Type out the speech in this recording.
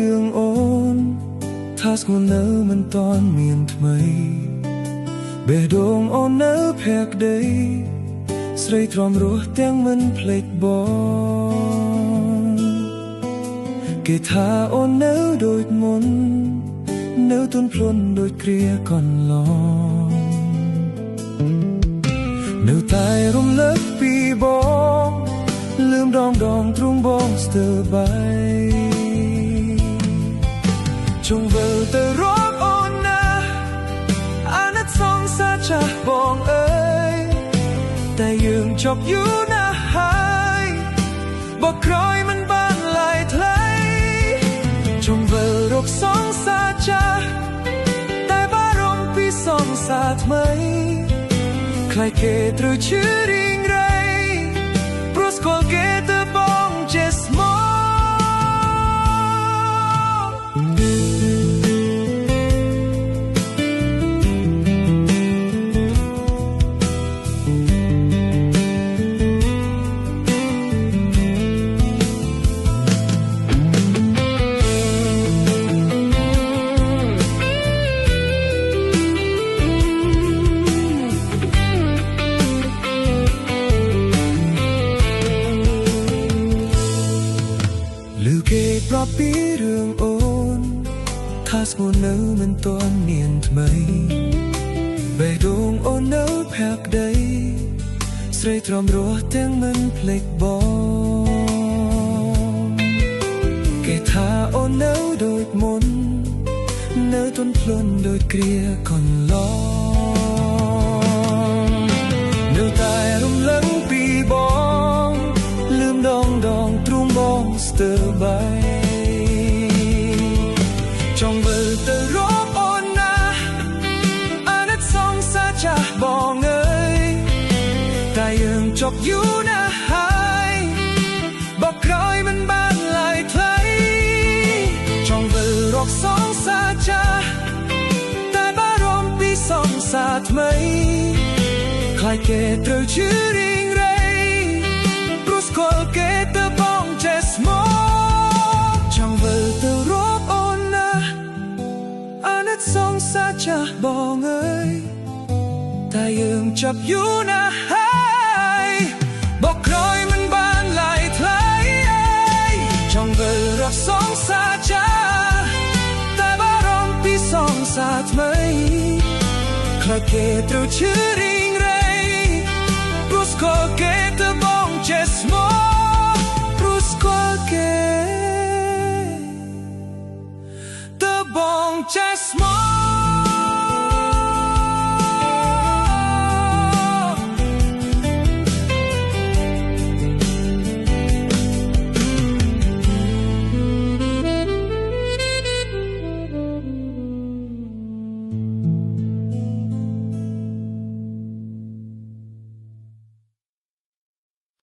រឿងអូនថាស្គាល់នៅមិនតាន់មានថ្មីបេះដូងអូននៅភក្តីស្រីទ្រាំរស់ទាំងមិនភ្លេចបងគេថាអូននៅដូចមុននៅទន់ភ្លន់ដូចគ្រាកន្លងនៅតែរំលឹកពីបងលឺមដងទ្រង់បងស្ទើរបាយចង់វិលទៅរកអូនណាអាណិតសងសាចាស់បងអើយតែយើងចប់យូរណាស់ហើយបកក្រោយមិនបានឡាយថ្លៃចង់វិលរកសងសាចាស់តែបារម្ភពីសងសាថ្មីខ្លាចគេត្រូវឈឺរីងរៃព្រោះស្គាល់គេទៅបងចេះស្មោប្រាប់ពីរឿងអូនថាស្គាល់នៅមិនទាន់មានថ្មីបេះដូងអូននៅភក្តីស្រីទ្រាំរស់ទាំងមិនភ្លេចបងគេថាអូននៅដូចមុននៅទន់ភ្លន់ដូចគ្រាកន្លងនៅតែរំលឹកពីបងលឺមដងទ្រង់បងស្ទើរបាយចង់វិលទៅរកអូនណាអាណិតសងសាចាស់បងអើយតែយើងចប់យូរណាស់ហើយបកក្រោយមិនបានឡាយថ្លៃចង់វិលរកសងសាចាស់តែបារម្ភពីសងសាថ្មីខ្លាចគេត្រូវឈឺរីងរៃព្រោះស្គាល់គេទៅបងចេះស្មោចង់វិលទៅរកអូនណាអាណិតសងសាចាស់បងអើយតែយើងចាប់យូរណាស់ហើយបកក្រោយមិនបានឡាយថ្លៃចង់វិលរកសងសាចាស់តែបារម្ភពីសងសាថ្មីខ្លាចគេត្រូវឈឺរីងរៃព្រោះស្គាល់គេទៅបងចេះស្មោព្រោះស្គាល់គេទៅបងចេះស្មោ